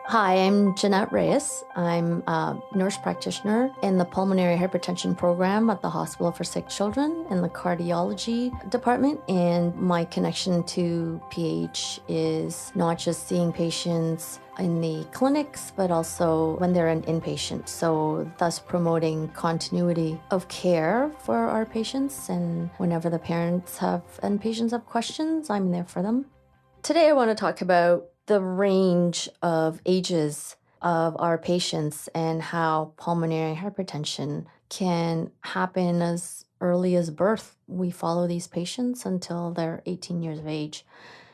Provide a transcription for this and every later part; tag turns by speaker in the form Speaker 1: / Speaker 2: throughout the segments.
Speaker 1: Hi, I'm Janette Reyes. I'm a nurse practitioner in the Pulmonary Hypertension Program at the Hospital for Sick Children in the cardiology department. And my connection to PH is not just seeing patients in the clinics, but also when they're an inpatient. So thus promoting continuity of care for our patients. And whenever the parents and patients have questions, I'm there for them. Today I want to talk about the range of ages of our patients and how pulmonary hypertension can happen as early as birth. We follow these patients until they're 18 years of age.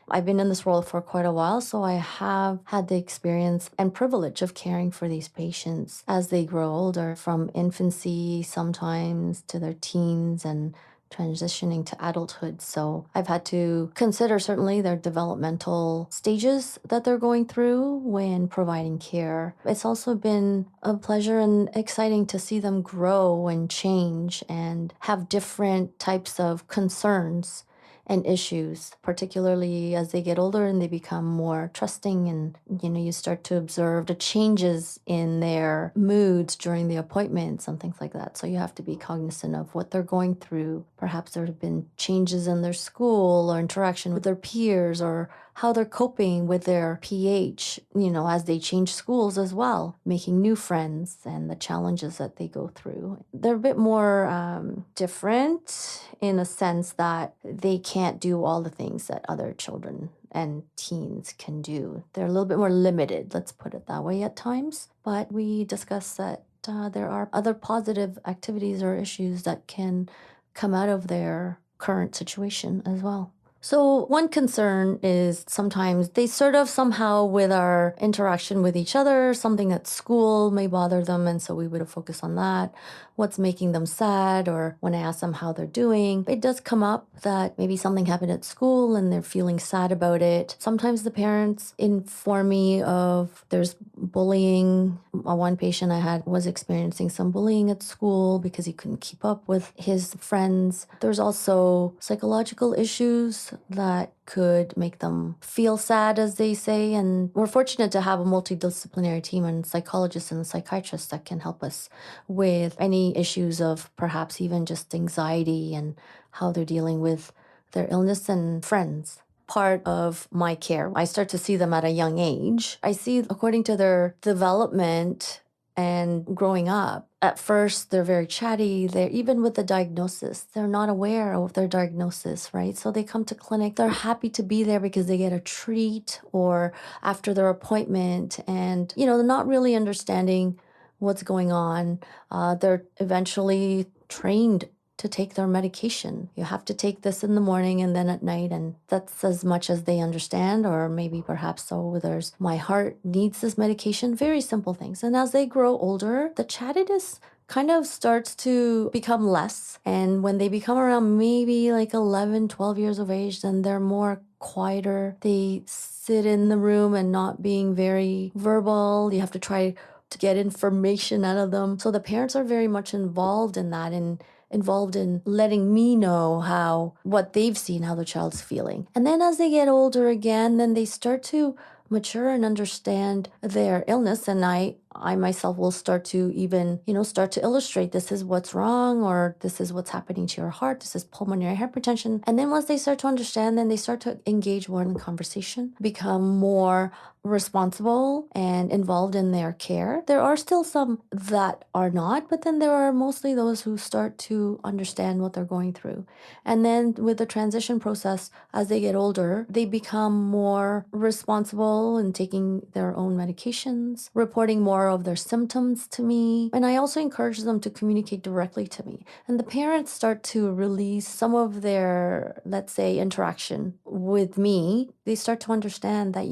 Speaker 1: I've been in this role for quite a while, so I have had the experience and privilege of caring for these patients as they grow older, from infancy sometimes to their teens and transitioning to adulthood. So I've had to consider certainly their developmental stages that they're going through when providing care. It's also been a pleasure and exciting to see them grow and change and have different types of concerns and issues, particularly as they get older and they become more trusting, and you start to observe the changes in their moods during the appointments and things like that. So you have to be cognizant of what they're going through. Perhaps there have been changes in their school or interaction with their peers, or how they're coping with their PH, as they change schools as well, making new friends and the challenges that they go through. They're a bit more different in a sense that they can't do all the things that other children and teens can do. They're a little bit more limited, let's put it that way at times. But we discuss that there are other positive activities or issues that can come out of their current situation as well. So one concern is sometimes they sort of somehow with our interaction with each other, something at school may bother them, and so we would focus on that. What's making them sad, or when I ask them how they're doing, it does come up that maybe something happened at school and they're feeling sad about it. Sometimes the parents inform me of there's bullying. One patient I had was experiencing some bullying at school because he couldn't keep up with his friends. There's also psychological issues that could make them feel sad, as they say. And we're fortunate to have a multidisciplinary team and psychologists and psychiatrists that can help us with any issues of perhaps even just anxiety and how they're dealing with their illness and friends. Part of my care, I start to see them at a young age. I see according to their development and growing up. At first, they're very chatty. They're even with the diagnosis, they're not aware of their diagnosis, right? So they come to clinic, they're happy to be there because they get a treat or after their appointment, and they're not really understanding what's going on. They're eventually trained to take their medication. You have to take this in the morning and then at night, and that's as much as they understand. Or maybe perhaps there's my heart needs this medication, very simple things. And as they grow older, the chattiness kind of starts to become less. And when they become around maybe like 11, 12 years of age, then they're more quieter. They sit in the room and not being very verbal. You have to try to get information out of them. So the parents are very much involved in that, and involved in letting me know what they've seen, how the child's feeling. And then as they get older again, then they start to mature and understand their illness. And I myself will start to even, start to illustrate, this is what's wrong, or this is what's happening to your heart. This is pulmonary hypertension. And then once they start to understand, then they start to engage more in the conversation, become more responsible and involved in their care. There are still some that are not, but then there are mostly those who start to understand what they're going through. And then with the transition process, as they get older, they become more responsible in taking their own medications, reporting more of their symptoms to me. And I also encourage them to communicate directly to me. And the parents start to release some of their, let's say, interaction with me. They start to understand that,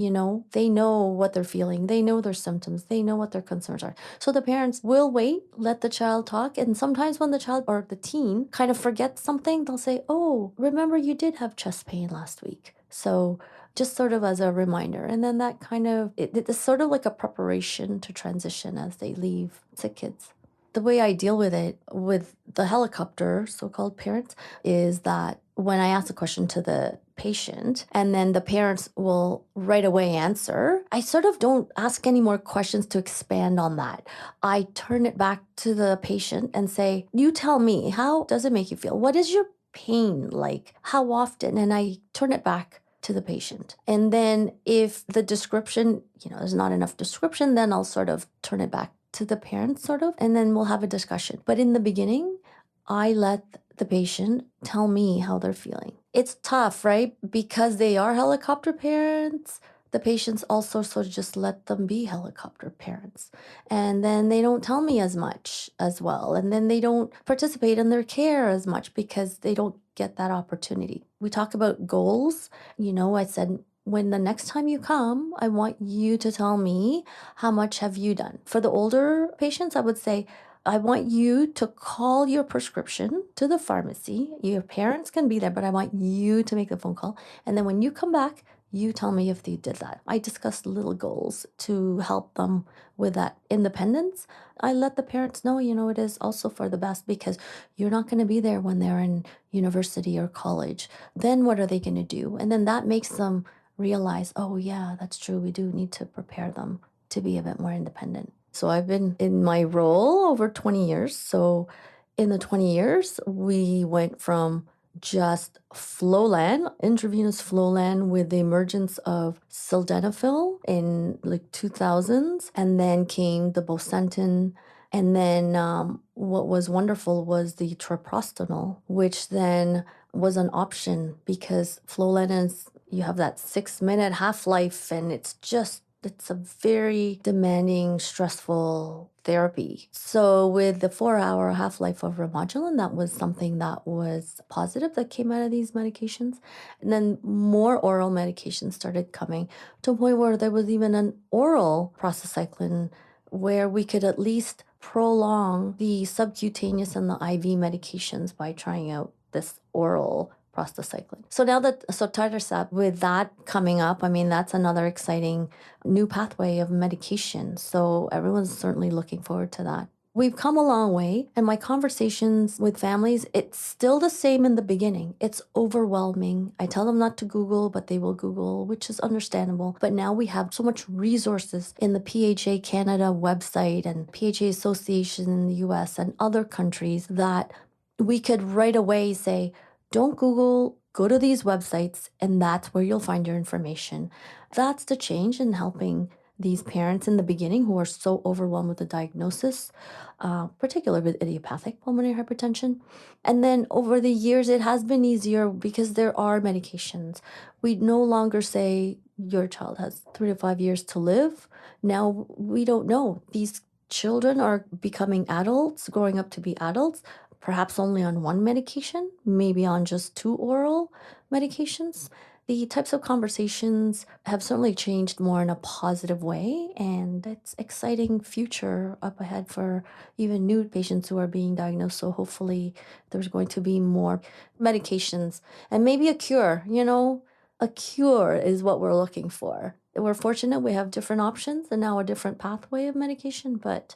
Speaker 1: they know what they're feeling. They know their symptoms. They know what their concerns are. So the parents will wait, let the child talk. And sometimes when the child or the teen kind of forgets something, they'll say, "Oh, remember you did have chest pain last week." So just sort of as a reminder. And then that kind of, it's sort of like a preparation to transition as they leave sick kids. The way I deal with it with the helicopter, so-called parents, is that when I ask a question to the patient, and then the parents will right away answer, I sort of don't ask any more questions to expand on that. I turn it back to the patient and say, you tell me, how does it make you feel? What is your pain like? How often? And I turn it back to the patient. And then if the description, there's not enough description, then I'll sort of turn it back to the parents and then we'll have a discussion. But in the beginning, I let the patient tell me how they're feeling. It's tough, right? Because they are helicopter parents. The patients also sort of just let them be helicopter parents. And then they don't tell me as much as well. And then they don't participate in their care as much because they don't get that opportunity. We talk about goals. I said, when the next time you come, I want you to tell me how much have you done. For the older patients, I would say, I want you to call your prescription to the pharmacy. Your parents can be there, but I want you to make the phone call. And then when you come back, you tell me if you did that. I discuss little goals to help them with that independence. I let the parents know, it is also for the best because you're not going to be there when they're in university or college. Then what are they going to do? And then that makes them realize, oh yeah, that's true. We do need to prepare them to be a bit more independent. So I've been in my role over 20 years. So in the 20 years, we went from just Flolan, intravenous Flolan, with the emergence of sildenafil in 2000s, and then came the bosentan. And then what was wonderful was the treprostinil, which then was an option because Flolan is, you have that 6-minute half-life, and it's a very demanding, stressful therapy. So with the 4-hour half-life of Remodulin, that was something that was positive that came out of these medications. And then more oral medications started coming to a point where there was even an oral prostacyclin where we could at least prolong the subcutaneous and the IV medications by trying out this oral prostacyclin. So now that sotatercept, with that coming up, that's another exciting new pathway of medication. So everyone's certainly looking forward to that. We've come a long way, and my conversations with families, it's still the same in the beginning. It's overwhelming. I tell them not to Google, but they will Google, which is understandable. But now we have so much resources in the PHA Canada website and PHA Association in the US and other countries that we could right away say, don't Google, go to these websites, and that's where you'll find your information. That's the change in helping these parents in the beginning who are so overwhelmed with the diagnosis, particularly with idiopathic pulmonary hypertension. And then over the years, it has been easier because there are medications. We no longer say your child has 3 to 5 years to live. Now we don't know. These children are becoming adults, growing up to be adults, perhaps only on one medication, maybe on just 2 oral medications. The types of conversations have certainly changed more in a positive way, and it's exciting future up ahead for even new patients who are being diagnosed. So hopefully there's going to be more medications and maybe a cure. A cure is what we're looking for. We're fortunate we have different options and now a different pathway of medication, but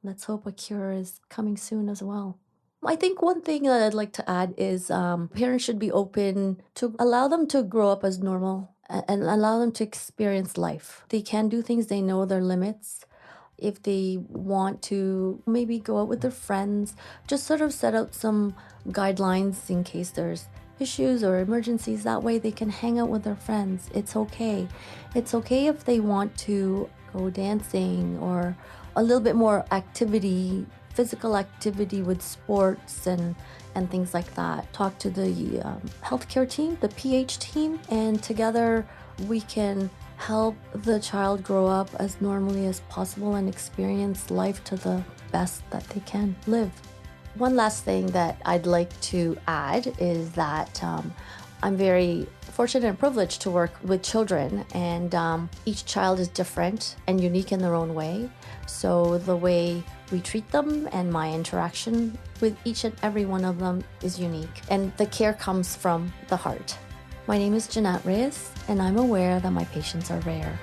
Speaker 1: let's hope a cure is coming soon as well. I think one thing that I'd like to add is parents should be open to allow them to grow up as normal and allow them to experience life. They can do things, they know their limits. If they want to maybe go out with their friends, just sort of set out some guidelines in case there's issues or emergencies. That way they can hang out with their friends. It's okay. It's okay if they want to go dancing or a little bit more activity, physical activity with sports and things like that. Talk to the healthcare team, the PH team, and together we can help the child grow up as normally as possible and experience life to the best that they can live. One last thing that I'd like to add is that I'm very fortunate and privileged to work with children, and each child is different and unique in their own way. So the way we treat them and my interaction with each and every one of them is unique, and the care comes from the heart. My name is Janette Reyes, and I'm aware that my patients are rare.